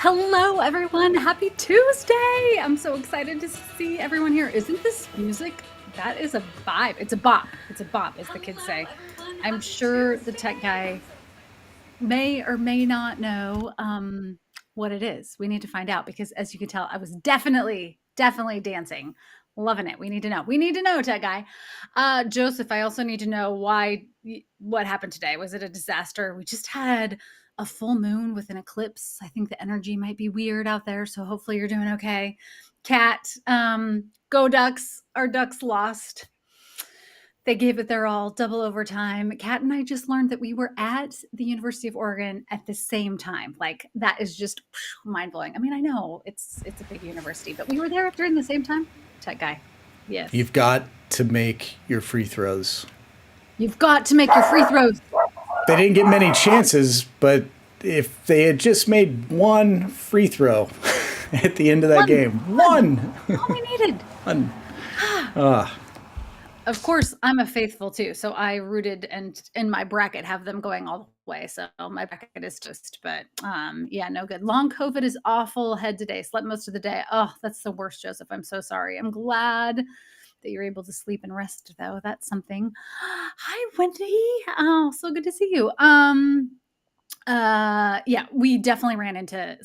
Hello, everyone. Happy Tuesday. I'm so excited to see everyone here. Isn't this music? That is a vibe. It's a bop. It's a bop, as the kids say. I'm sure the tech guy may or may not know what it is. We need to find out because, as you can tell, I was definitely dancing. Loving it. We need to know. We need to know, tech guy. Joseph, I also need to know what happened today. Was it a disaster? We just had a full moon with an eclipse. I think the energy might be weird out there, so hopefully you're doing okay. Cat, go Ducks. Our Ducks lost. They gave it their all, double overtime. Kat and I just learned that we were at the University of Oregon at the same time. Like that is just mind blowing. I mean, I know it's a big university, but we were there during the same time. Tech guy, yes. You've got to make your free throws. You've got to make your free throws. They didn't get many chances, but if they had just made one free throw at the end of that game, one. All we needed. One. Of course, I'm a faithful too, so I rooted and in my bracket have them going all the way. So my bracket is just, but yeah, no good. Long COVID is awful. Head today, slept most of the day. Oh, that's the worst, Joseph. I'm so sorry. I'm glad that you're able to sleep and rest, though. That's something. Hi, Wendy. Oh, so good to see you. Yeah, we definitely ran into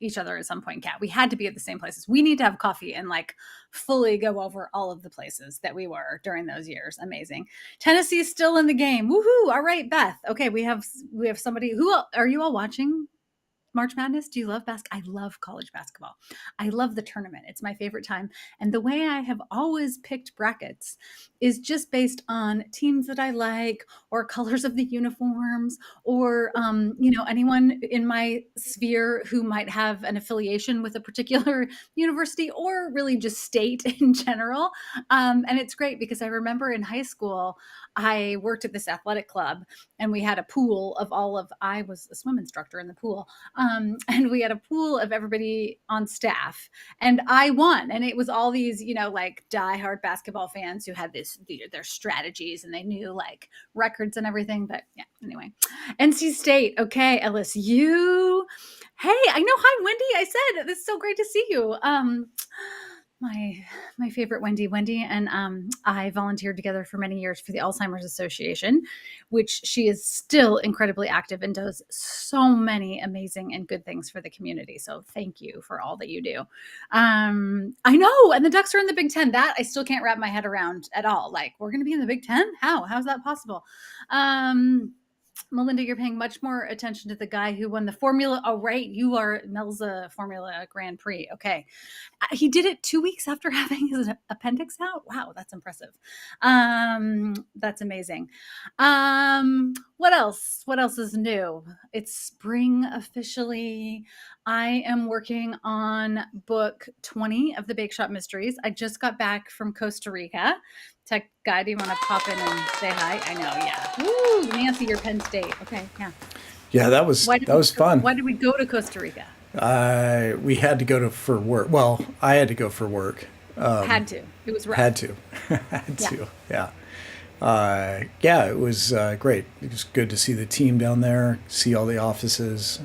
each other at some point, Kat. We had to be at the same places. We need to have coffee and like fully go over all of the places that we were during those years. Amazing. Tennessee's still in the game. Woohoo. All right, Beth. Okay, we have somebody who are you all watching March Madness? Do you love basketball? I love college basketball. I love the tournament. It's my favorite time. And the way I have always picked brackets is just based on teams that I like or colors of the uniforms or, anyone in my sphere who might have an affiliation with a particular university or really just state in general. And it's great because I remember in high school, I worked at this athletic club and we had a pool of I was a swim instructor in the pool. And we had a pool of everybody on staff and I won. And it was all these, like diehard basketball fans who had their strategies and they knew like records and everything. But yeah, anyway, NC State. Okay. LSU. Hey, I know. Hi, Wendy. I said, it's so great to see you. My favorite Wendy and I volunteered together for many years for the Alzheimer's Association, which she is still incredibly active and does so many amazing and good things for the community. So thank you for all that you do. I know, and the Ducks are in the Big Ten. That I still can't wrap my head around at all. Like we're going to be in the Big Ten? How's that possible? Melinda, you're paying much more attention to the guy who won the Formula. Oh, right. You are Melza Formula Grand Prix. Okay. He did it 2 weeks after having his appendix out. Wow, that's impressive. That's amazing. What else? What else is new? It's spring officially. I am working on book 20 of the Bake Shop Mysteries. I just got back from Costa Rica. Tech guy, do you want to pop in and say hi? I know, yeah. Woo, Nancy, your Penn State. Okay, yeah. Yeah, that was fun. Why did we go to Costa Rica? We had to go for work. Well, I had to go for work. Had to. It was rough. Had to. Had to. Yeah. Yeah, it was great. It was good to see the team down there, see all the offices.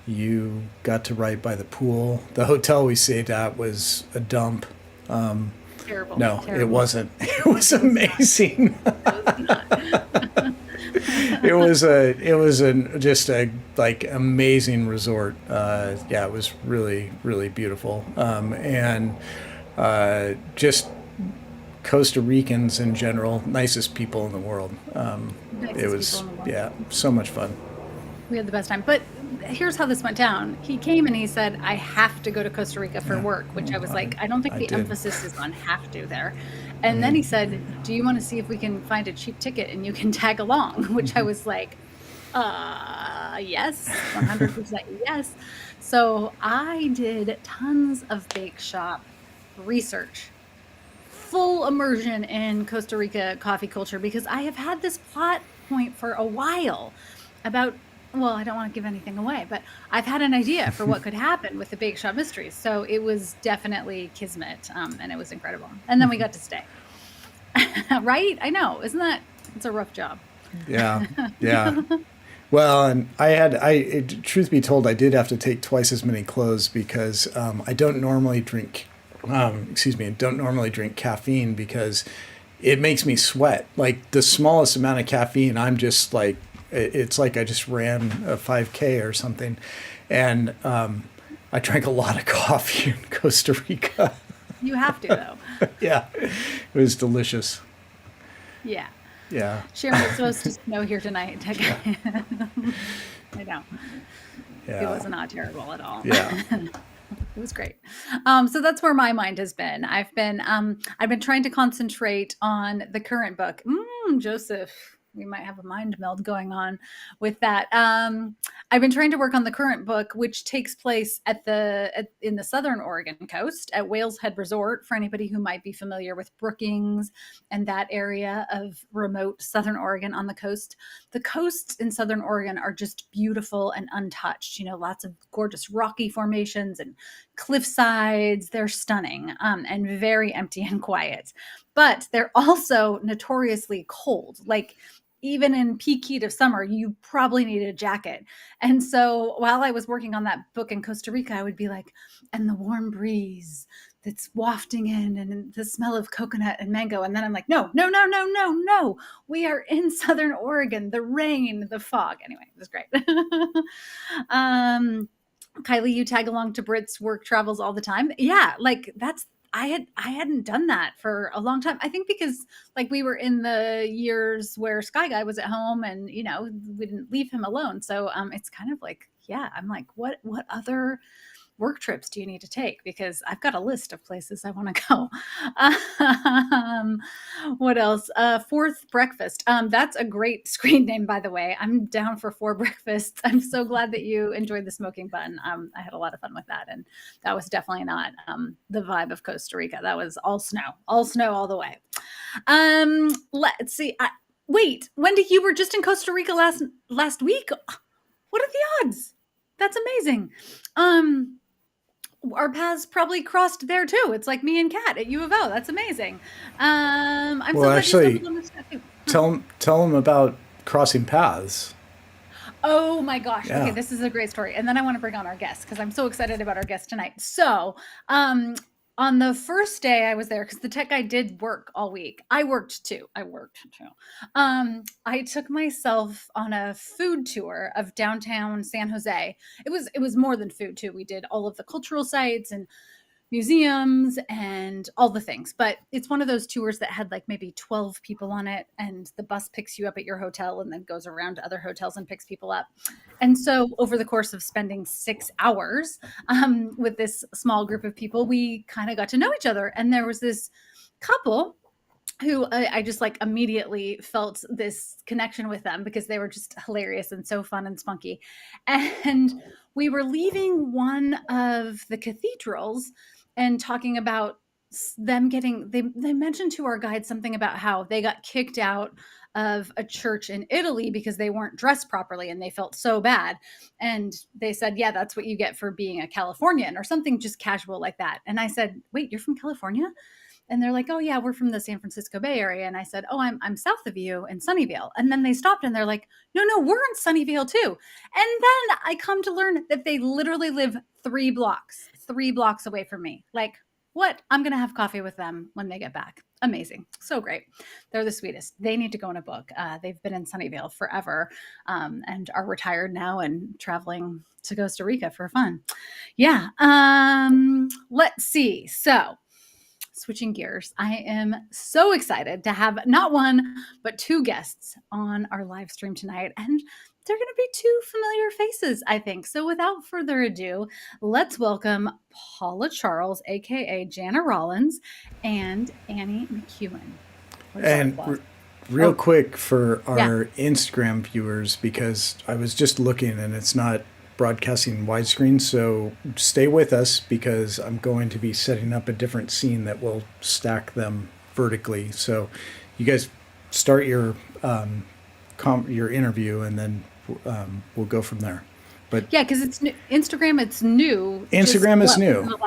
You got to right by the pool. The hotel we stayed at was a dump. Terrible. No, terrible. it wasn't. It was amazing. It was just a like amazing resort. Yeah, it was really really beautiful. And just Costa Ricans in general, nicest people in the world. It was yeah, so much fun. We had the best time. But here's how this went down. He came and he said, I have to go to Costa Rica for work, which I was like, I don't think the emphasis is on have to there. And then he said, do you want to see if we can find a cheap ticket and you can tag along? Which I was like, yes, 100% yes. So I did tons of bake shop research, full immersion in Costa Rica coffee culture because I have had this plot point for a while about, well, I don't want to give anything away, but I've had an idea for what could happen with the Bake Shop Mysteries. So it was definitely kismet, and it was incredible. And then we got to stay. Right? I know. Isn't that, it's a rough job. Yeah, yeah. Well, and truth be told, I did have to take twice as many clothes because I don't normally drink, don't normally drink caffeine because it makes me sweat. Like the smallest amount of caffeine, I'm just like, it's like I just ran a 5K or something. And I drank a lot of coffee in Costa Rica. You have to though. Yeah, it was delicious. Yeah. Yeah. Sharon, it's supposed to snow here tonight. I know. It Yeah. was not terrible at all. Yeah. It was great. So that's where my mind has been. I've been trying to concentrate on the current book. Joseph, we might have a mind meld going on with that. I've been trying to work on the current book, which takes place in the Southern Oregon coast at Whales Head Resort. For anybody who might be familiar with Brookings and that area of remote Southern Oregon on the coast coasts in Southern Oregon are just beautiful and untouched. Lots of gorgeous rocky formations and cliff sides. They're stunning and very empty and quiet. But they're also notoriously cold. Like even in peak heat of summer, you probably need a jacket. And so while I was working on that book in Costa Rica, I would be like, and the warm breeze that's wafting in and the smell of coconut and mango. And then I'm like, no, no, no, no, no, no. We are in Southern Oregon, the rain, the fog. Anyway, it was great. Kylie, you tag along to Brit's work travels all the time. Yeah, like I hadn't done that for a long time. I think because like we were in the years where Sky Guy was at home and we didn't leave him alone. So it's kind of like, yeah, I'm like, what other work trips do you need to take? Because I've got a list of places I want to go. What else? Fourth Breakfast. That's a great screen name, by the way. I'm down for 4 breakfasts. I'm so glad that you enjoyed the smoking bun. I had a lot of fun with that. And that was definitely not the vibe of Costa Rica. That was all snow all the way. Let's see. Wait, Wendy, you were just in Costa Rica last week? What are the odds? That's amazing. Our paths probably crossed there too. It's like me and Kat at U of O. That's amazing. I'm so glad actually, you stumbled on this too. tell them about crossing paths. Oh my gosh. Yeah. Okay, this is a great story. And then I want to bring on our guest because I'm so excited about our guest tonight. So, on the first day I was there, because the tech guy did work all week. I worked too. I took myself on a food tour of downtown San Jose. It was more than food too. We did all of the cultural sites and museums and all the things. But it's one of those tours that had like maybe 12 people on it, and the bus picks you up at your hotel and then goes around to other hotels and picks people up. And so over the course of spending 6 hours with this small group of people, we kind of got to know each other. And there was this couple who I just like immediately felt this connection with them because they were just hilarious and so fun and spunky. And we were leaving one of the cathedrals and talking about them they mentioned to our guide something about how they got kicked out of a church in Italy because they weren't dressed properly and they felt so bad. And they said, yeah, that's what you get for being a Californian, or something just casual like that. And I said, wait, you're from California? And they're like, oh yeah, we're from the San Francisco Bay Area. And I said, oh, I'm south of you in Sunnyvale. And then they stopped and they're like, no, we're in Sunnyvale too. And then I come to learn that they literally live 3 blocks away from me. Like, what? I'm going to have coffee with them when they get back. Amazing. So great. They're the sweetest. They need to go in a book. They've been in Sunnyvale forever and are retired now and traveling to Costa Rica for fun. Yeah. Let's see. So, switching gears, I am so excited to have not one, but 2 guests on our live stream tonight. And they're going to be 2 familiar faces, I think. So without further ado, let's welcome Paula Charles, aka Janna Rollins, and Annie McEwen. And real quick for our Instagram viewers, because I was just looking and it's not broadcasting widescreen, so stay with us because I'm going to be setting up a different scene that will stack them vertically. So you guys start your interview and then we'll go from there. But yeah, because it's new. Instagram, it's new. Instagram is new.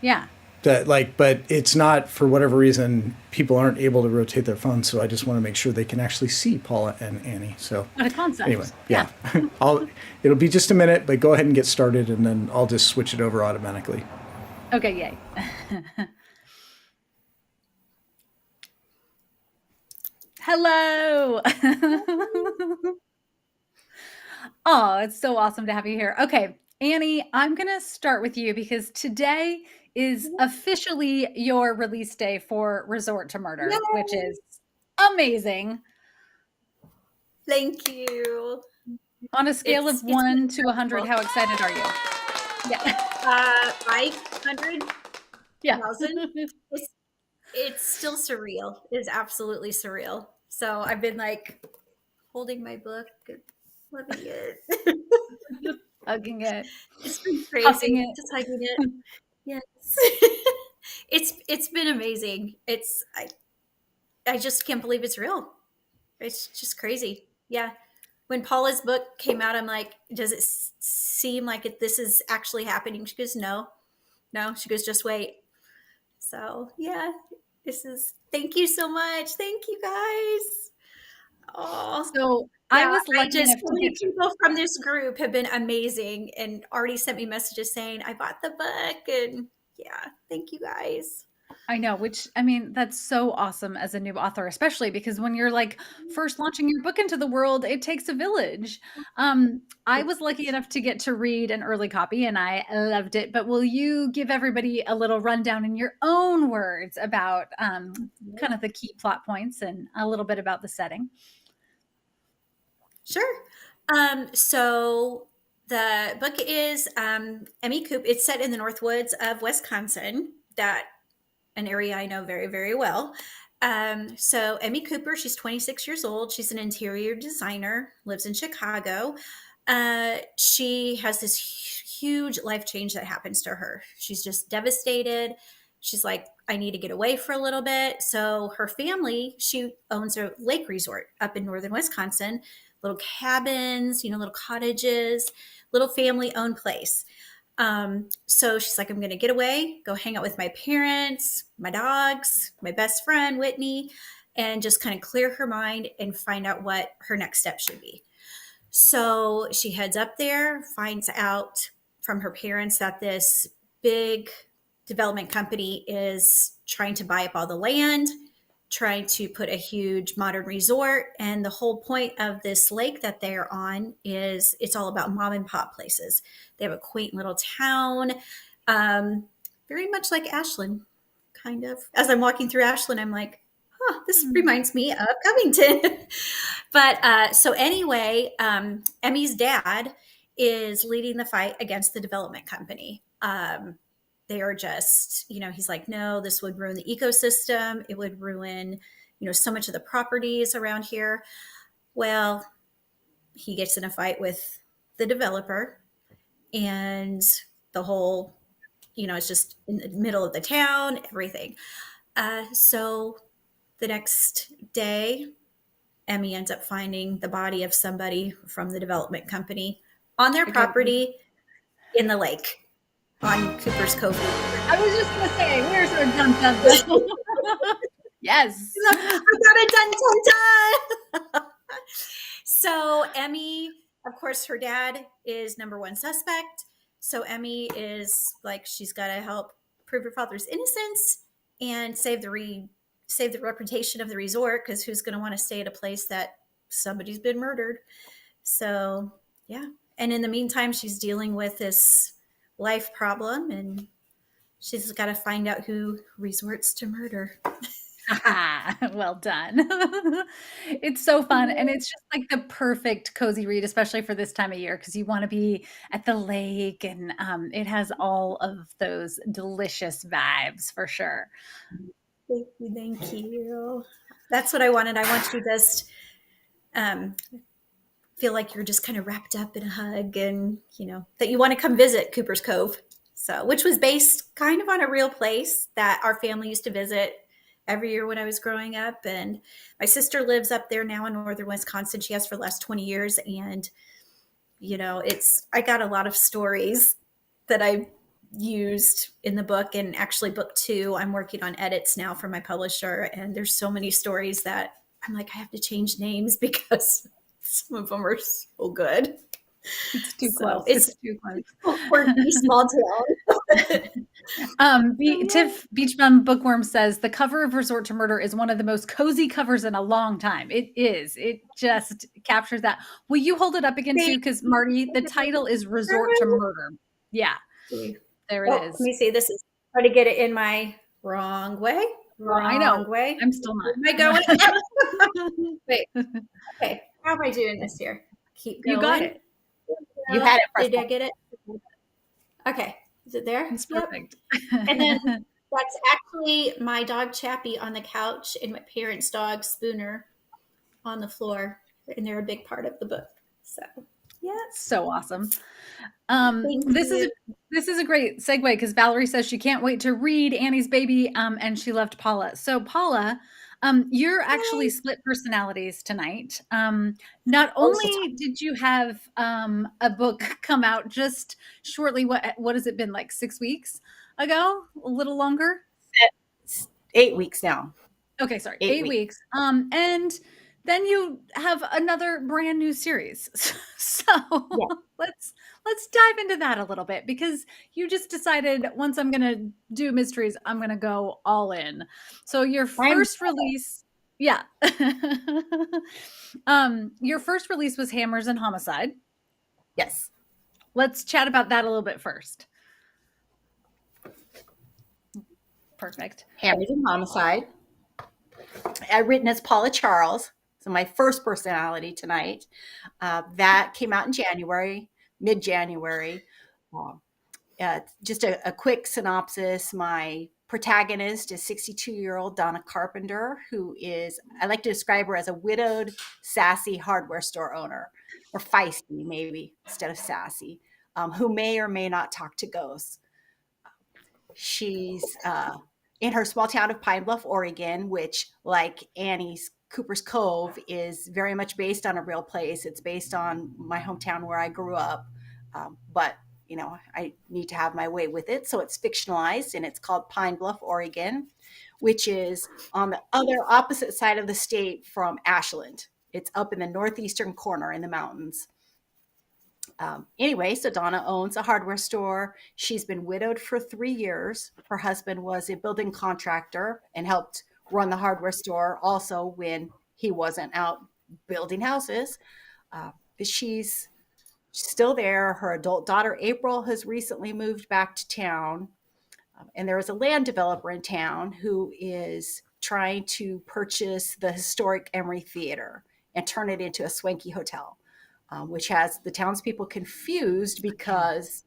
Yeah. that like, but it's not, for whatever reason, people aren't able to rotate their phones. So I just want to make sure they can actually see Paula and Annie. So What a concept. anyway, Yeah. yeah, it'll be just a minute, but go ahead and get started, and then I'll just switch it over automatically. Okay, yay. Hello. Oh, it's so awesome to have you here. Okay, Annie, I'm going to start with you because today is officially your release day for Resort to Murder, which is amazing. Thank you. On a scale of 1 to 100, how excited are you? Yeah. 500,000. Yeah. It's still surreal. It is absolutely surreal. So I've been like holding my book and loving it. Just hugging it. It's been Hugging crazy. it. Just hugging it. Yes. It's been amazing. I just can't believe it's real. It's just crazy. Yeah. When Paula's book came out, I'm like, does it seem like this is actually happening? She goes, no. She goes, just wait. So yeah, thank you so much. Thank you guys. Oh, so I was lucky enough so many people from this group have been amazing and already sent me messages saying I bought the book, and yeah, thank you guys. I know, which I mean, that's so awesome as a new author, especially because when you're like first launching your book into the world, it takes a village. I was lucky enough to get to read an early copy and I loved it. But will you give everybody a little rundown in your own words about kind of the key plot points and a little bit about the setting? Sure. So the book is Emmy Coop. It's set in the North Woods of Wisconsin, an area I know very, very well. So Emmy Cooper, she's 26 years old. She's an interior designer, lives in Chicago. She has this huge life change that happens to her. She's just devastated. She's like, I need to get away for a little bit. So her family, she owns a lake resort up in northern Wisconsin, little cabins, little cottages, little family owned place. So she's like, I'm going to get away, go hang out with my parents, my dogs, my best friend, Whitney, and just kind of clear her mind and find out what her next step should be. So she heads up there, finds out from her parents that this big development company is trying to buy up all the land, trying to put a huge modern resort. And the whole point of this lake that they're on is it's all about mom and pop places. They have a quaint little town, very much like Ashland, kind of. As I'm walking through Ashland, I'm like, this reminds me of Covington. But so anyway, Emmy's dad is leading the fight against the development company. They are just, he's like, no, this would ruin the ecosystem. It would ruin, so much of the properties around here. Well, he gets in a fight with the developer, and the whole, it's just in the middle of the town, everything. So the next day, Emmy ends up finding the body of somebody from the development company on their property in the lake on Cooper's Cove. I was just going to say, where's our dun-dun-dun? Yes. I got a dun-dun-dun. So Emmy, of course, her dad is number one suspect. So Emmy is like, she's got to help prove her father's innocence and save the reputation of the resort, because who's going to want to stay at a place that somebody's been murdered? So, yeah. And in the meantime, she's dealing with this life problem, and she's got to find out who resorts to murder. Well done. It's so fun. And it's just like the perfect cozy read, especially for this time of year, because you want to be at the lake, and it has all of those delicious vibes for sure. Thank you. That's what I wanted. I want you to just feel like you're just kind of wrapped up in a hug, and that you want to come visit Cooper's Cove. So, which was based kind of on a real place that our family used to visit every year when I was growing up. And my sister lives up there now in northern Wisconsin. She has for the last 20 years. And, I got a lot of stories that I used in the book. And actually book 2, I'm working on edits now for my publisher. And there's so many stories that I'm like, I have to change names because some of them are so good. It's too So close. it's too close. quirky small town. Tiff Beachbum Bookworm says the cover of Resort to Murder is one of the most cozy covers in a long time. It is. It just captures that. Will you hold it up again too? Because Marty, the title is Resort to Murder. Yeah, there it is. Let me see. This is try to get it in my wrong way. I know. Way. I'm still not. Am I going? Wait. Okay. How am I doing this here? Keep going. You got it. You had it. Did I get it? Okay. Is it there? It's perfect. And then that's actually my dog Chappie on the couch and my parents' dog Spooner on the floor. And they're a big part of the book. So yeah. So awesome. This is a great segue because Valerie says she can't wait to read Annie's Baby and she loved Paula. So Paula, you're actually split personalities tonight. Not only did you have a book come out just shortly, what has it been, like 6 weeks ago? A little longer? 8 weeks now. Okay, sorry, 8 weeks. And then you have another brand new series. So let's dive into that a little bit because you just decided once I'm going to do mysteries, I'm going to go all in. So your first release, your first release was Hammers and Homicide. Yes. Let's chat about that a little bit first. Perfect. Hammers and Homicide. I've written as Paula Charles. So my first personality tonight, that came out in January, mid-January. Just a quick synopsis. My protagonist is 62-year-old Donna Carpenter, who is, I like to describe her as a widowed, sassy hardware store owner, or feisty maybe instead of sassy, who may or may not talk to ghosts. She's in her small town of Pine Bluff, Oregon, which, like Annie's Cooper's Cove, is very much based on a real place. It's based on my hometown where I grew up. But, I need to have my way with it. So it's fictionalized and it's called Pine Bluff, Oregon, which is on the other opposite side of the state from Ashland. It's up in the northeastern corner in the mountains. Anyway, so Donna owns a hardware store. She's been widowed for 3 years. Her husband was a building contractor and helped run the hardware store also when he wasn't out building houses. But she's still there. Her adult daughter, April, has recently moved back to town. And there is a land developer in town who is trying to purchase the historic Emory Theater and turn it into a swanky hotel, which has the townspeople confused because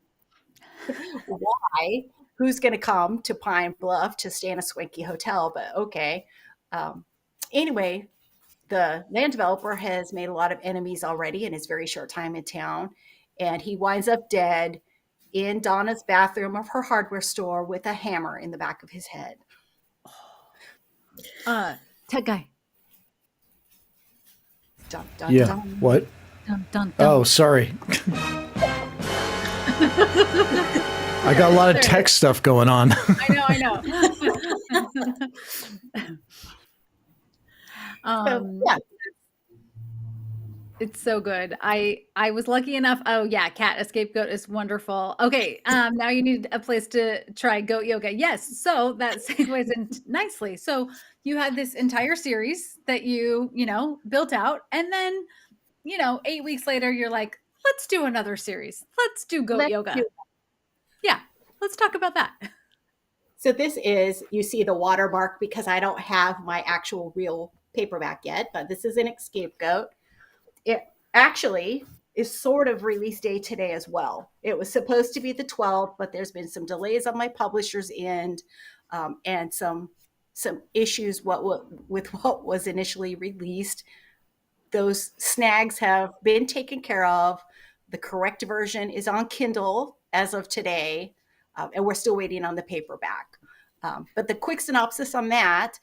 why? Who's going to come to Pine Bluff to stay in a swanky hotel? But okay. Anyway, the land developer has made a lot of enemies already in his very short time in town. And he winds up dead in Donna's bathroom of her hardware store with a hammer in the back of his head. Tech guy. Dun, dun, Yeah. dun. What? Dun, dun, dun. Oh, sorry. I got a lot of tech stuff going on. I know. Yeah. It's so good. I was lucky enough. Oh yeah, Cat Escape Goat is wonderful. Okay, now you need a place to try goat yoga. Yes, so that segues in nicely. So you had this entire series that you built out, and then 8 weeks later, you're like, let's do another series. Let's do goat yoga. Yeah, let's talk about that. So this is, you see the watermark because I don't have my actual real paperback yet, but this is an Escape Goat. It actually is sort of release day today as well. It was supposed to be the 12th, but there's been some delays on my publisher's end and some issues with what was initially released. Those snags have been taken care of. The correct version is on Kindle as of today, and we're still waiting on the paperback. But the quick synopsis on that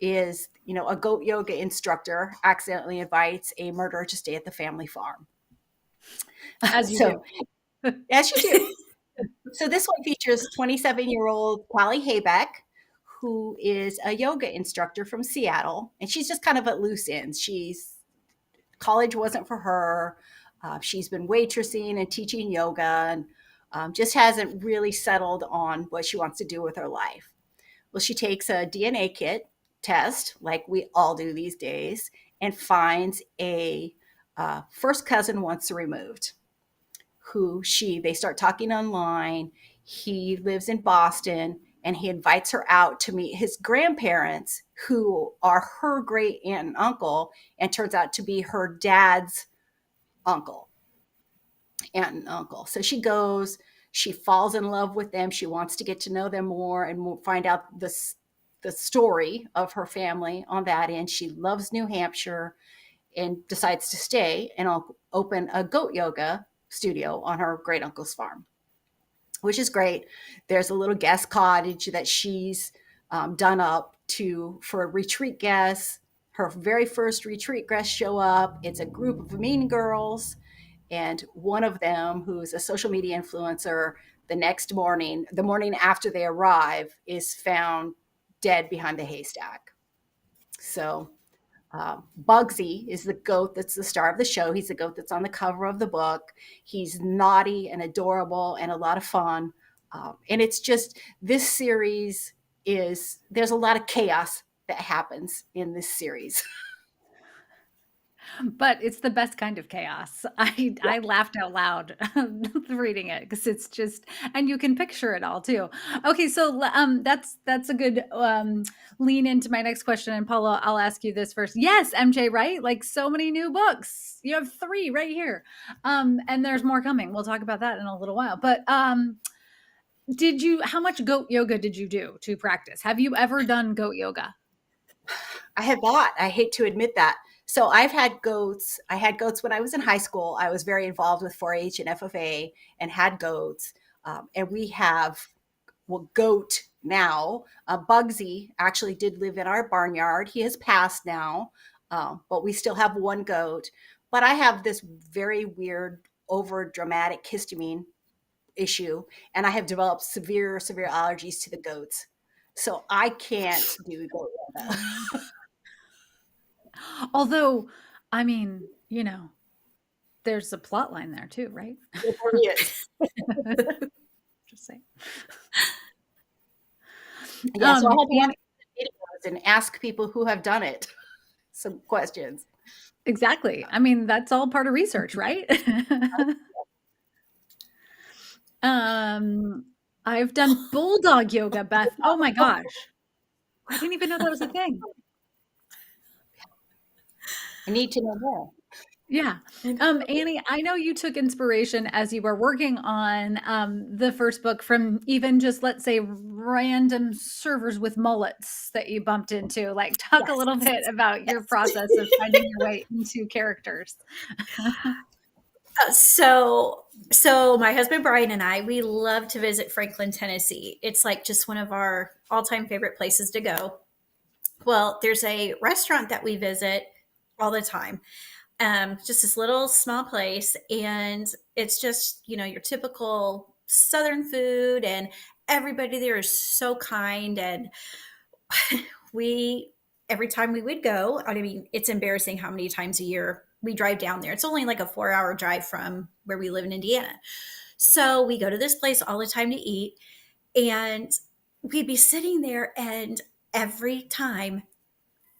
is, a goat yoga instructor accidentally invites a murderer to stay at the family farm. As you do. As you do. So this one features 27-year-old Callie Haybeck, who is a yoga instructor from Seattle, and she's just kind of at loose ends. College wasn't for her. She's been waitressing and teaching yoga, and just hasn't really settled on what she wants to do with her life. Well, she takes a DNA kit test, like we all do these days, and finds a first cousin once removed, they start talking online. He lives in Boston, and he invites her out to meet his grandparents, who are her great aunt and uncle, and turns out to be her dad's aunt and uncle. So she goes, she falls in love with them. She wants to get to know them more and find out the story of her family on that end. She loves New Hampshire and decides to stay and open a goat yoga studio on her great uncle's farm, which is great. There's a little guest cottage that she's done up for retreat guests. Her very first retreat guests show up. It's a group of mean girls, and one of them, who's a social media influencer, the morning after they arrive, is found dead behind the haystack. So Bugsy is the goat that's the star of the show. He's the goat that's on the cover of the book. He's naughty and adorable and a lot of fun. And it's just, this series there's a lot of chaos that happens in this series. But it's the best kind of chaos. I laughed out loud reading it, because it's just, and you can picture it all too. Okay, so that's a good lean into my next question. And Paula, I'll ask you this first. Yes, MJ, right? Like, so many new books. You have 3 right here, and there's more coming. We'll talk about that in a little while. But how much goat yoga did you do to practice? Have you ever done goat yoga? I have not. I hate to admit that. So I've had goats. I had goats when I was in high school. I was very involved with 4-H and FFA and had goats. And we have goat now. Bugsy actually did live in our barnyard. He has passed now, but we still have one goat. But I have this very weird, over dramatic histamine issue, and I have developed severe allergies to the goats. So I can't do goat yoga. Although, I mean, there's a plot line there too, right? Yes. Just saying. Yeah, so I had to watch videos and ask people who have done it some questions. Exactly. I mean, that's all part of research, right? I've done bulldog yoga, Beth. Oh my gosh. I didn't even know that was a thing. I need to know more. Yeah. Annie, I know you took inspiration as you were working on the first book from even just, let's say, random servers with mullets that you bumped into. Like, talk a little bit about your process of finding your way into characters. So my husband Brian and I, we love to visit Franklin, Tennessee. It's like just one of our all-time favorite places to go. Well, there's a restaurant that we visit all the time. Just this little small place, and it's just, your typical Southern food, and everybody there is so kind. And every time we would go, I mean, it's embarrassing how many times a year we drive down there. It's only like a 4-hour drive from where we live in Indiana. So we go to this place all the time to eat, and we'd be sitting there, and every time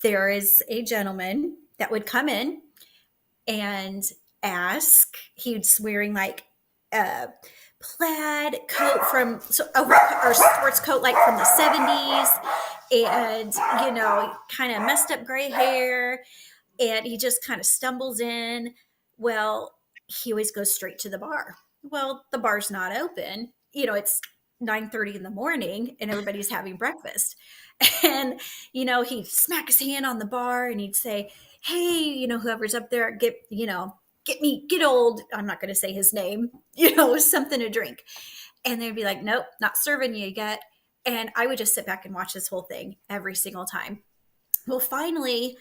there is a gentleman that would come in and ask. He's wearing like a plaid coat or sports coat like from the 70s, and kind of messed up gray hair, and he just kind of stumbles in. Well, he always goes straight to the bar. Well, the bar's not open. It's 9:30 in the morning and everybody's having breakfast. And, he'd smack his hand on the bar and he'd say, "Hey, whoever's up there, get old." I'm not going to say his name, something to drink. And they'd be like, "Nope, not serving you yet." And I would just sit back and watch this whole thing every single time. Well, finally,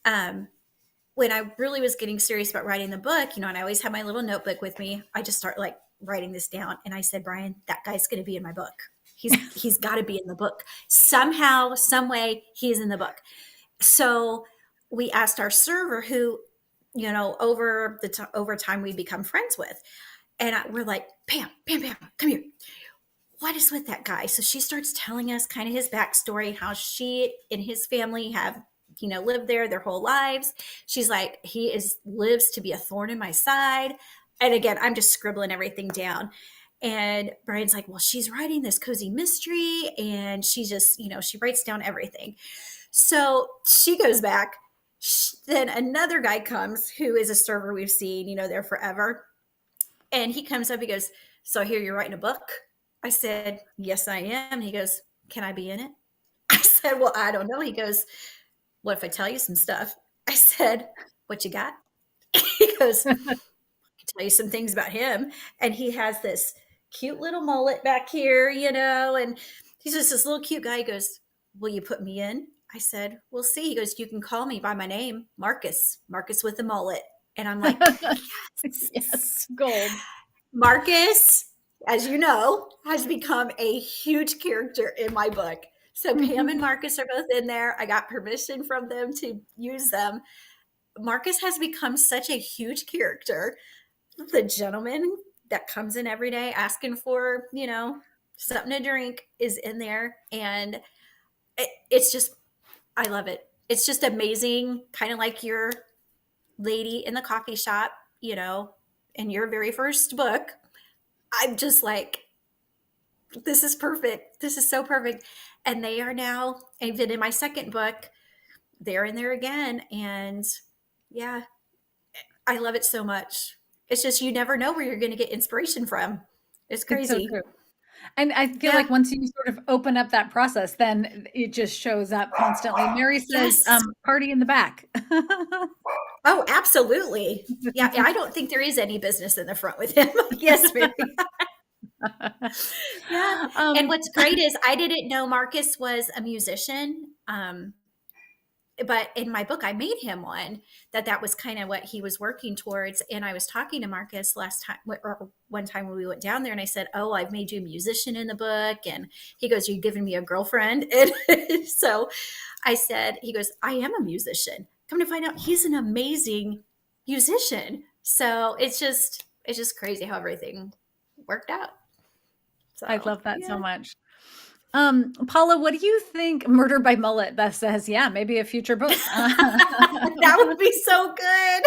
when I really was getting serious about writing the book, and I always have my little notebook with me, I just start like writing this down. And I said, Brian, that guy's going to be in my book. He's got to be in the book. Somehow, some way, he's in the book. So we asked our server who, over time we become friends with. And we're like, Pam, come here. What is with that guy? So she starts telling us kind of his backstory, how she and his family have, lived there their whole lives. She's like, lives to be a thorn in my side. And again, I'm just scribbling everything down. And Brian's like, well, she's writing this cozy mystery, and she just, she writes down everything. So she goes back. Then another guy comes who is a server we've seen, there forever. And he comes up, he goes, so I hear you're writing a book. I said, yes, I am. He goes, can I be in it? I said, well, I don't know. He goes, what if I tell you some stuff? I said, what you got? He goes, I can tell you some things about him. And he has this cute little mullet back here, and he's just this little cute guy. He goes, will you put me in? I said, we'll see. He goes, you can call me by my name, Marcus with the mullet. And I'm like, yes, gold. Marcus, as you know, has become a huge character in my book. So Pam and Marcus are both in there. I got permission from them to use them. Marcus has become such a huge character. The gentleman that comes in every day asking for, something to drink is in there. And it's just, I love it. It's just amazing. Kind of like your lady in the coffee shop, in your very first book. I'm just like, this is perfect. This is so perfect. And they are now, even in my second book, they're in there again. And yeah, I love it so much. It's just, you never know where you're going to get inspiration from. It's crazy. It's so true. And I feel like once you sort of open up that process, then it just shows up constantly. Mary says, party in the back. Oh, absolutely. Yeah. I don't think there is any business in the front with him. Yes, Mary. Yeah. And what's great is I didn't know Marcus was a musician. But in my book, I made him one that was kind of what he was working towards. And I was talking to Marcus one time when we went down there, and I said, oh, I've made you a musician in the book. And he goes, you're giving me a girlfriend. And so I said, he goes, I am a musician. Come to find out, he's an amazing musician. So it's just crazy how everything worked out. So, I love that so much. Paula, what do you think? Murder by Mullet, Beth says, yeah, maybe a future book. That would be so good.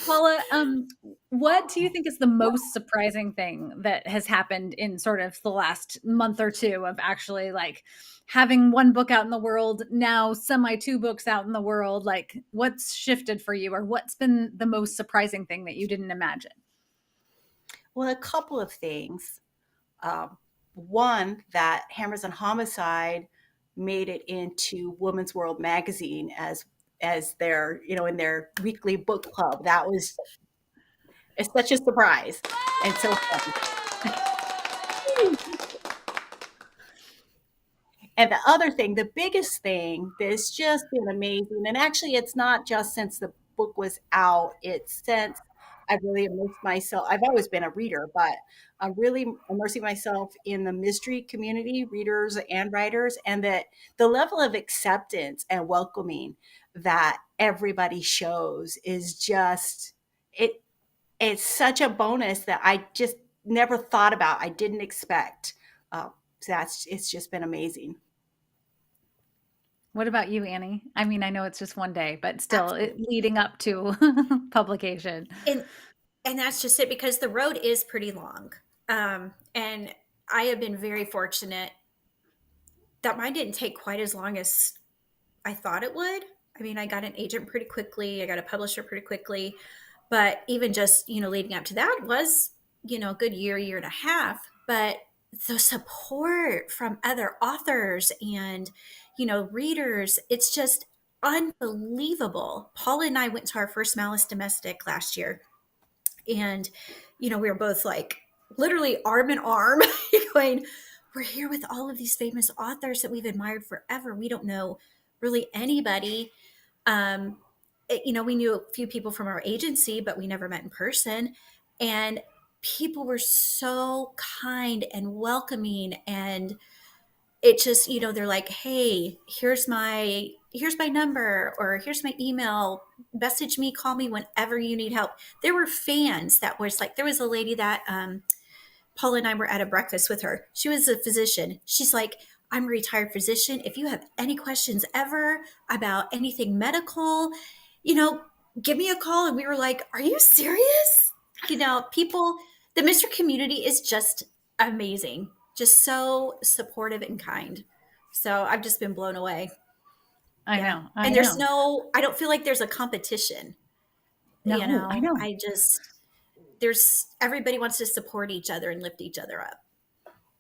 Paula, what do you think is the most surprising thing that has happened in sort of the last month or two of actually like having one book out in the world, now two books out in the world? Like, what's shifted for you, or what's been the most surprising thing that you didn't imagine? Well, a couple of things. One, that Hammers on Homicide made it into Women's World magazine as their, in their weekly book club. It's such a surprise and so fun. And the other thing, the biggest thing that's just been amazing, and actually it's not just since the book was out, it's since I've really immersed myself. I've always been a reader, but I'm really immersing myself in the mystery community, readers and writers, and that the level of acceptance and welcoming that everybody shows is just, it's such a bonus that I just never thought about. I didn't expect. So it's just been amazing. What about you, Annie? I mean, I know it's just one day, but still leading up to publication. And that's just it, because the road is pretty long. And I have been very fortunate that mine didn't take quite as long as I thought it would. I mean, I got an agent pretty quickly. I got a publisher pretty quickly. But even just, leading up to that was, a good year and a half. But the support from other authors and, readers, it's just unbelievable. Paula and I went to our first Malice Domestic last year. And, we were both like literally arm in arm going, we're here with all of these famous authors that we've admired forever. We don't know really anybody. We knew a few people from our agency, but we never met in person. And people were so kind and welcoming, and it just, they're like, hey, here's my number, or here's my email, message me, call me whenever you need help. There were fans that was like, there was a lady that Paula and I were at a breakfast with her. She was a physician. She's like, I'm a retired physician. If you have any questions ever about anything medical, you know, give me a call. And we were like, are you serious? People, the Mr. community is just amazing, just so supportive and kind. So I've just been blown away. I Yeah. know. And there's I don't feel like there's a competition. No, I know. Everybody wants to support each other and lift each other up.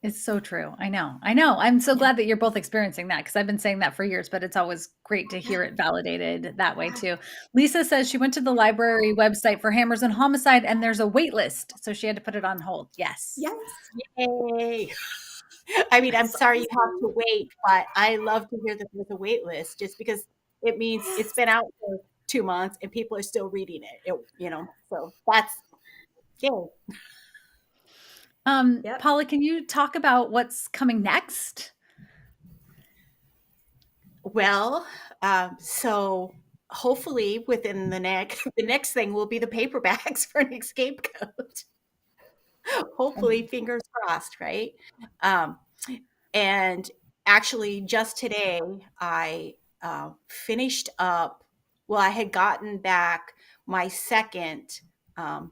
It's so true. I know. I'm so glad that you're both experiencing that, because I've been saying that for years, but it's always great to hear it validated that way too. Lisa says she went to the library website for Hammers and Homicide and there's a wait list, so she had to put it on hold. Yes. Yes. Yay. I mean, I'm sorry you have to wait, but I love to hear that there's a wait list, just because it means it's been out for 2 months and people are still reading it. So that's yay. Yep. Paula, can you talk about what's coming next? Well, so hopefully within the next thing will be the paperbacks for an escape coat. Hopefully, fingers crossed, right? And actually, just today, I finished up. Well, I had gotten back my second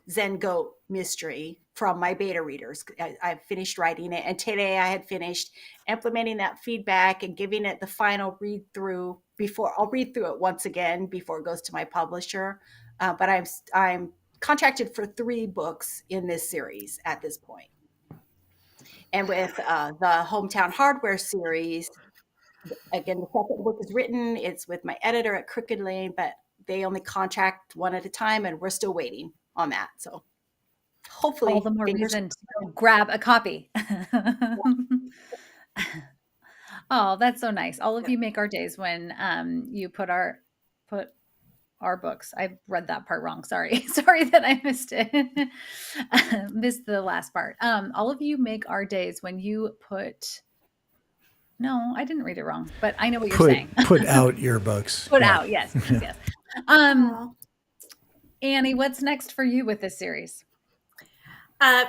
Zen Goat mystery from my beta readers. I finished writing it, and today I had finished implementing that feedback and giving it the final read through. Before I'll read through it once again before it goes to my publisher. But I'm contracted for 3 books in this series at this point. And with the Hometown Hardware series, again, the second book is written. It's with my editor at Crooked Lane, but they only contract one at a time, and we're still waiting on that. So hopefully, All the more reason to grab a copy. Oh, that's so nice. All of you make our days when you put our books. I read that part wrong. Sorry. Sorry that I missed it. Missed the last part. All of you make our days when you put. No, I didn't read it wrong, but I know what you're saying. Put out your books. Put out, yes. Annie, what's next for you with this series?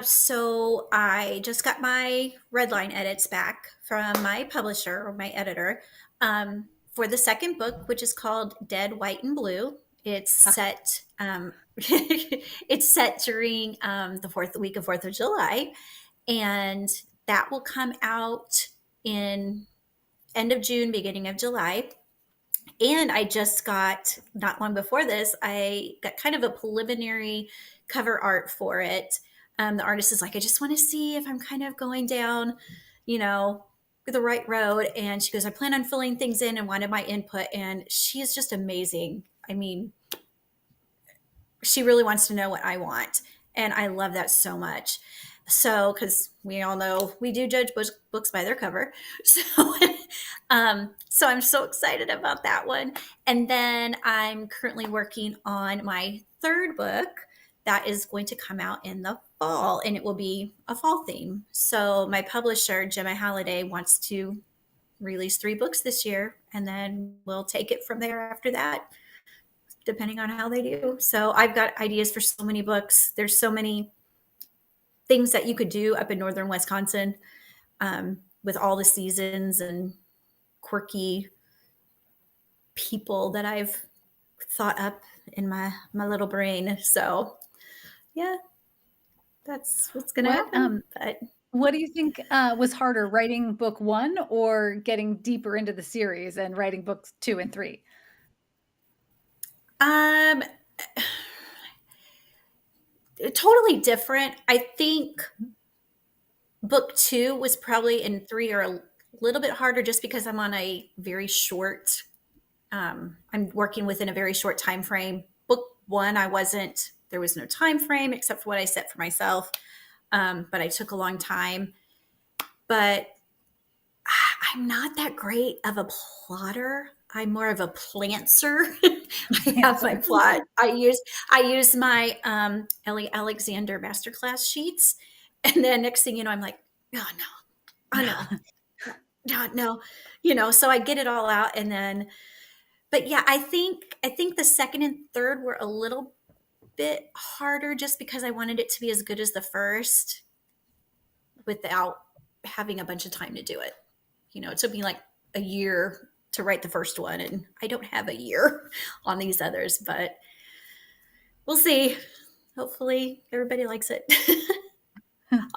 So I just got my redline edits back from my publisher, or my editor, for the second book, which is called Dead, White, and Blue. It's set. It's set during the week of 4th of July, and that will come out in end of June, beginning of July. And I just got, not long before this, I got kind of a preliminary cover art for it. The artist is like, I just want to see if I'm kind of going down, the right road. And she goes, I plan on filling things in and wanted my input. And she is just amazing. I mean, she really wants to know what I want. And I love that so much. So, because we all know we do judge books by their cover. So, so I'm so excited about that one. And then I'm currently working on my third book that is going to come out in the fall, and it will be a fall theme. So my publisher, Gemma Halliday, wants to release 3 books this year, and then we'll take it from there after that, depending on how they do. So I've got ideas for so many books. There's so many things that you could do up in northern Wisconsin, with all the seasons and quirky people that I've thought up in my little brain. So yeah, that's what's going to happen. But what do you think was harder, writing book 1 or getting deeper into the series and writing books 2 and 3? Totally different. I think book 2 was probably, in 3 are a little bit harder, just because I'm on a very short, I'm working within a very short time frame. Book 1, there was no time frame except for what I set for myself. But I took a long time. But I'm not that great of a plotter. I'm more of a plantser. I have my plot. I use my Ellie Alexander masterclass sheets, and then next thing you know, I'm like, oh no, oh no, no, no, So I get it all out, and then, but yeah, I think the second and third were a little bit harder, just because I wanted it to be as good as the first, without having a bunch of time to do it. It took me like a year to write the first one, and I don't have a year on these others, but we'll see. Hopefully everybody likes it.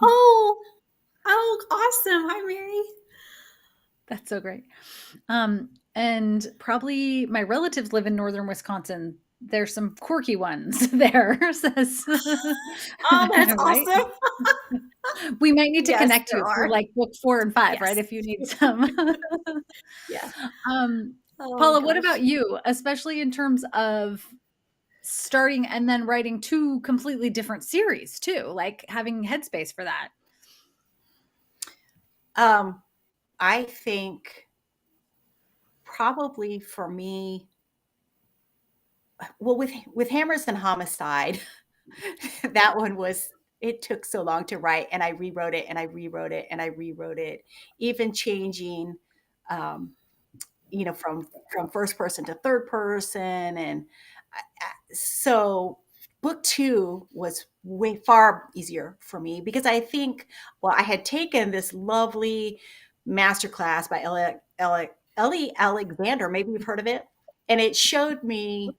oh, awesome. Hi, Mary. That's so great. And probably my relatives live in northern Wisconsin. There's some quirky ones there. Says, Oh, that's right? awesome. We might need to Yes, connect there you for are. like book 4 and 5, Yes. right? If you need some. Yeah. Paula, what gosh. about you? Especially in terms of starting and then writing 2 completely different series too, like having headspace for that. I think probably for me, well, with Hammers and Homicide, that one was, it took so long to write, and I rewrote it and I rewrote it and I rewrote it, even changing, um, from first person to third person, and so book 2 was way far easier for me, because I think, well, I had taken this lovely masterclass by Ellie Alexander. Maybe you've heard of it, and it showed me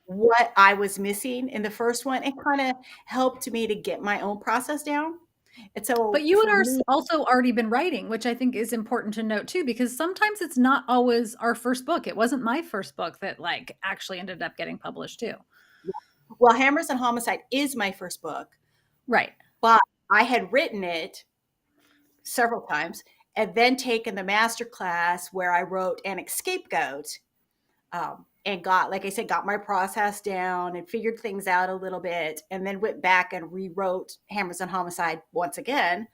what I was missing in the first one, and kind of helped me to get my own process down. And so But you for and me, also already been writing, which I think is important to note too, because sometimes it's not always our first book. It wasn't my first book that like actually ended up getting published too. well, Hammers and Homicide is my first book, Right. but I had written it several times, and then taken the master class where I wrote An Scapegoat, and got, like I said, got my process down and figured things out a little bit, and then went back and rewrote Hammers and Homicide once again.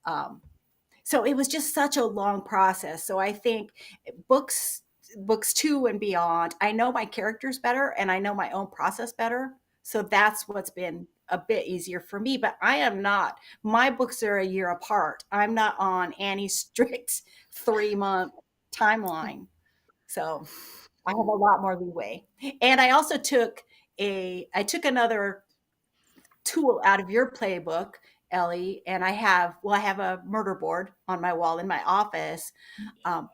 Um, so it was just such a long process. So I think books books 2 and beyond, I know my characters better and I know my own process better. So that's what's been a bit easier for me. But I am not. My books are a year apart. I'm not on Annie's strict 3-month timeline. So I have a lot more leeway. And I also took another tool out of your playbook, Ellie, and I have a murder board on my wall in my office. But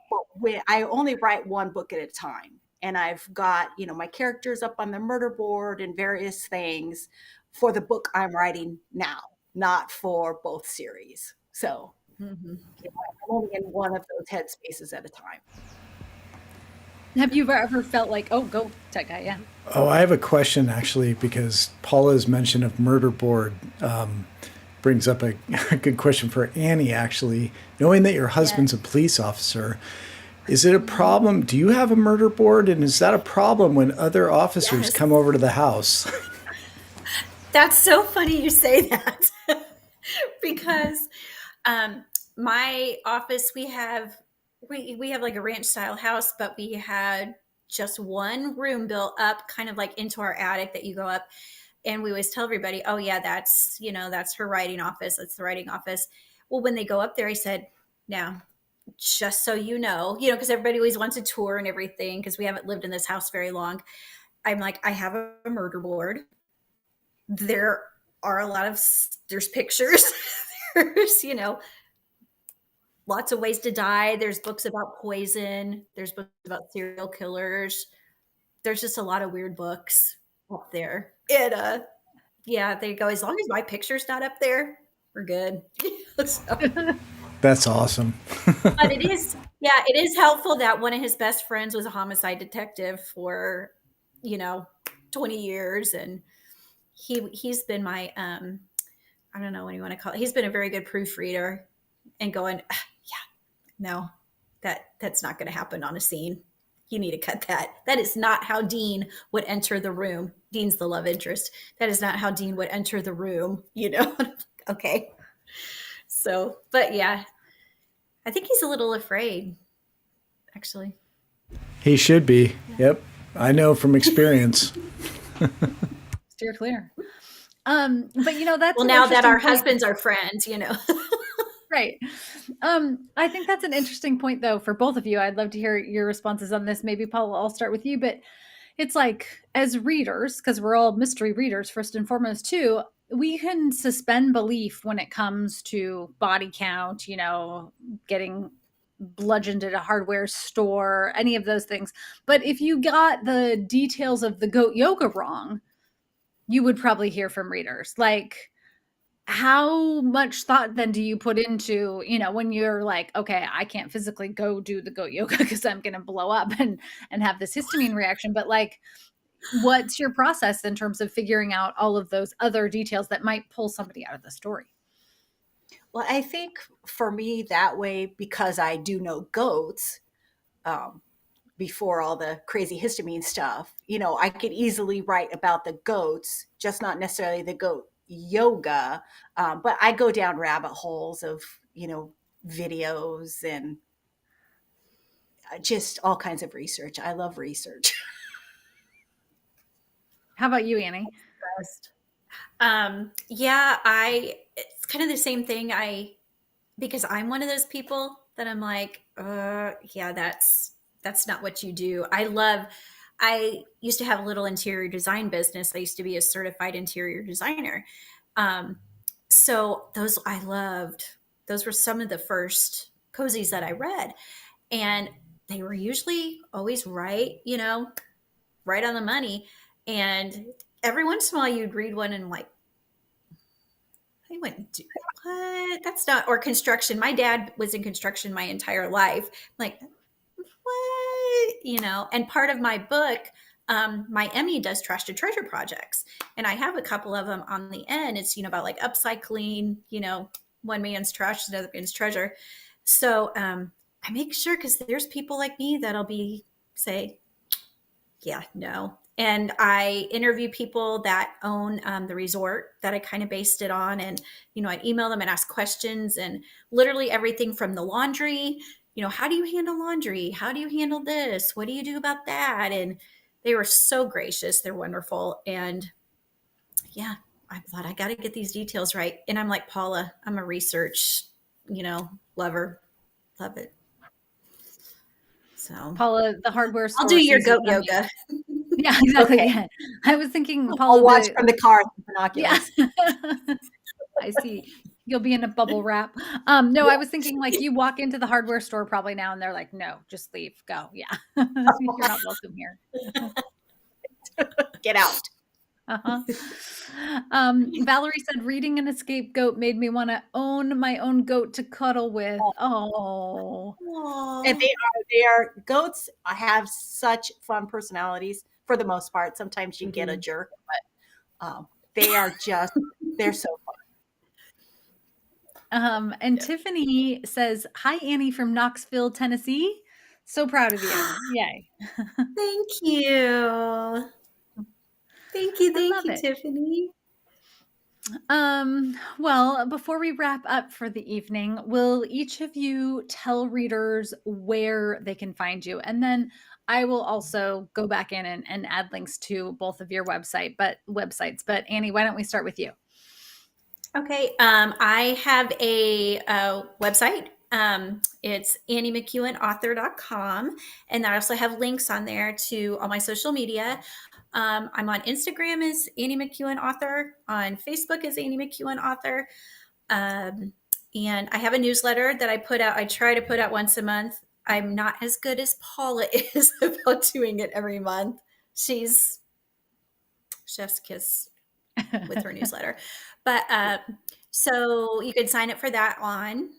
I only write one book at a time, and I've got my characters up on the murder board and various things for the book I'm writing now, not for both series. So I'm only in one of those headspaces at a time. Have you ever felt like, oh, go tech guy, yeah. Oh, I have a question actually, because Paula's mention of murder board brings up a good question for Annie actually. Knowing that your husband's a police officer, is it a problem? Do you have a murder board, and is that a problem when other officers Yes. come over to the house? That's so funny you say that. Because my office, we have like a ranch style house, but we had just one room built up kind of like into our attic that you go up, and we always tell everybody, oh yeah, that's her writing office, that's the writing office. Well, when they go up there, I said, now, just so you know, because everybody always wants a tour and everything, because we haven't lived in this house very long. I'm like, I have a murder board. There are there's pictures. There's, lots of ways to die. There's books about poison. There's books about serial killers. There's just a lot of weird books up there. And yeah, there you go. As long as my picture's not up there, we're good. So, That's awesome. but it is helpful that one of his best friends was a homicide detective for, 20 years. And he's been my, I don't know what you want to call it. He's been a very good proofreader and going, no, that's not going to happen on a scene. You need to cut that. That is not how Dean would enter the room. Dean's the love interest. That is not how Dean would enter the room, Okay. So, but yeah, I think he's a little afraid, actually. He should be. Yep. I know from experience. Steer clear. But that's Well, an now that interesting our point. husbands are friends, Right. I think that's an interesting point, though, for both of you. I'd love to hear your responses on this. Maybe, Paula, I'll start with you. But it's like, as readers, because we're all mystery readers, first and foremost, too, we can suspend belief when it comes to body count, getting bludgeoned at a hardware store, any of those things. But if you got the details of the goat yoga wrong, you would probably hear from readers. Like, how much thought then do you put into, when you're like, okay, I can't physically go do the goat yoga because I'm going to blow up and have this histamine reaction. But like, what's your process in terms of figuring out all of those other details that might pull somebody out of the story? Well, I think for me that way, because I do know goats, before all the crazy histamine stuff, I could easily write about the goats, just not necessarily the goat yoga. But I go down rabbit holes of, videos and just all kinds of research. I love research. How about you, Annie? It's kind of the same thing. Because I'm one of those people that I'm like, yeah, that's not what you do. I used to have a little interior design business. I used to be a certified interior designer. So those I loved. Those were some of the first cozies that I read. And they were usually always right, right on the money. And every once in a while you'd read one and like, I wouldn't do what? That's not, or construction. My dad was in construction my entire life. Like, what? And part of my book, my Emmy does trash to treasure projects. And I have a couple of them on the end. It's, about like upcycling, one man's trash is another man's treasure. So I make sure, because there's people like me that'll say, yeah, no. And I interview people that own the resort that I kind of based it on. And, I'd email them and ask questions, and literally everything from the laundry, how do you handle laundry? How do you handle this? What do you do about that? And they were so gracious. They're wonderful. And yeah, I thought I got to get these details right. And I'm like, Paula, I'm a research, lover. Love it. So Paula, the hardware store. I'll do your goat yoga. Yeah, exactly. Okay. Yeah. I was thinking, Paula, I'll watch from the car with binoculars. Yeah. I see. You'll be in a bubble wrap. No, I was thinking like you walk into the hardware store probably now and they're like, no, just leave, go. Yeah. You're not welcome here. Get out. Valerie said reading an escape goat made me want to own my own goat to cuddle with. Oh. And they are goats have such fun personalities for the most part. Sometimes you get a jerk, but they're so fun. And Tiffany says, hi, Annie from Knoxville, Tennessee. So proud of you. Yay. Thank you. Thank you, Tiffany. Well, before we wrap up for the evening, will each of you tell readers where they can find you? And then I will also go back in and add links to both of your websites. But Annie, why don't we start with you? Okay. I have a website. It's anniemcEwenauthor.com. And I also have links on there to all my social media. I'm on Instagram as Annie McEwen Author. On Facebook as Annie McEwen Author. And I have a newsletter that I put out. I try to put out once a month. I'm not as good as Paula is about doing it every month. She's chef's kiss with her newsletter. But so you can sign up for that on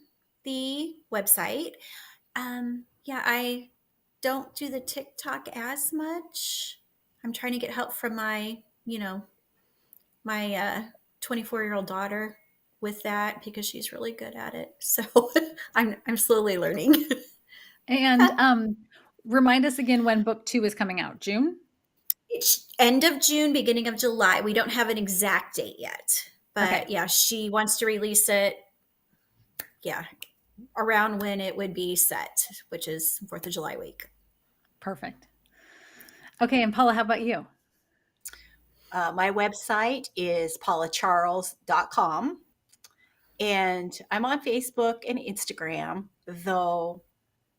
the website. I don't do the TikTok as much. I'm trying to get help from my 24-year-old daughter with that because she's really good at it. So I'm slowly learning. And remind us again when book 2 is coming out. June? It's end of June, beginning of July. We don't have an exact date yet. But Okay. yeah, she wants to release it. Yeah, around when it would be set, which is 4th of July week. Perfect. Okay, and Paula, how about you? My website is paulacharles.com. And I'm on Facebook and Instagram, though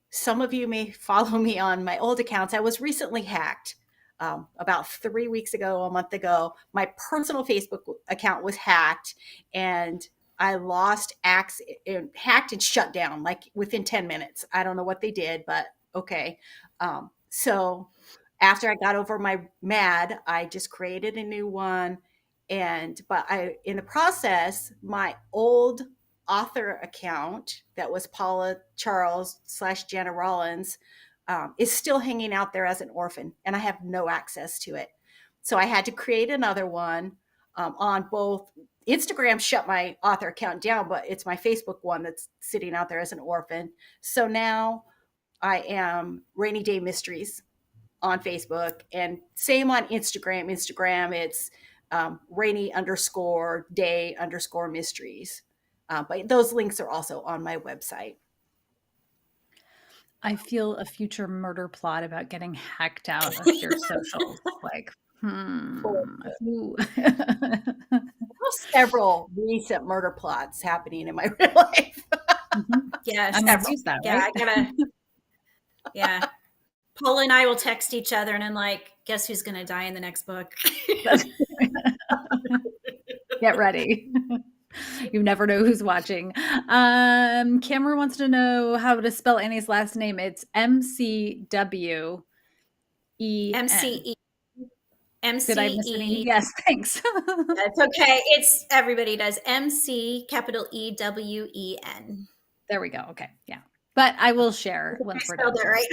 some of you may follow me on my old accounts. I was recently hacked about 3 weeks ago, a month ago. My personal Facebook account was hacked, and I lost hacked and shut down like within 10 minutes. I don't know what they did, but okay. So after I got over my mad, I just created a new one. In the process, my old author account that was Paula Charles / Janna Rollins is still hanging out there as an orphan, and I have no access to it. So I had to create another one on both. Instagram shut my author account down, but it's my Facebook one that's sitting out there as an orphan. So now I am Rainy Day Mysteries on Facebook, and same on Instagram. It's rainy_day_mysteries. But those links are also on my website. I feel a future murder plot about getting hacked out of your socials. Like, who? Several recent murder plots happening in my real life. Yeah, I'm gonna use that, yeah, right? I gotta. Yeah, Paula and I will text each other, and I'm like, "Guess who's gonna die in the next book?" Get ready. You never know who's watching. Cameron wants to know how to spell Annie's last name. It's MCWEN. MCE. Did I miss any? MCE. Yes, thanks. That's okay. It's everybody does MC capital EWEN. There we go. Okay, yeah. But I will share once we're done. Spelled it right.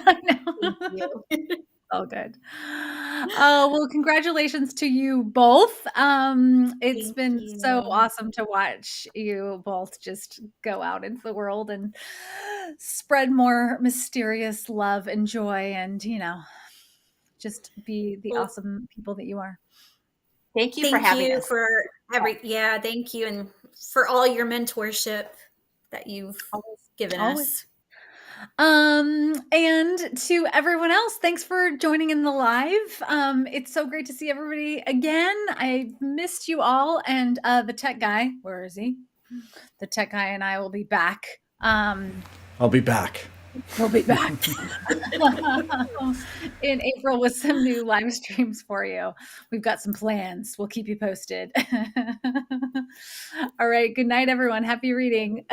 I know. Oh, good. Oh, well, congratulations to you both. It's Thank been you. so awesome to watch you both just go out into the world and spread more mysterious love and joy and, just be the awesome people that you are. Thank you for having us. Thank you. And for all your mentorship that you've given us. And to everyone else, thanks for joining in the live. It's so great to see everybody again. I missed you all. And the tech guy, where is he? The tech guy and I will be back. I'll be back. We'll be back in April with some new live streams for you. We've got some plans. We'll keep you posted. All right. Good night, everyone. Happy reading.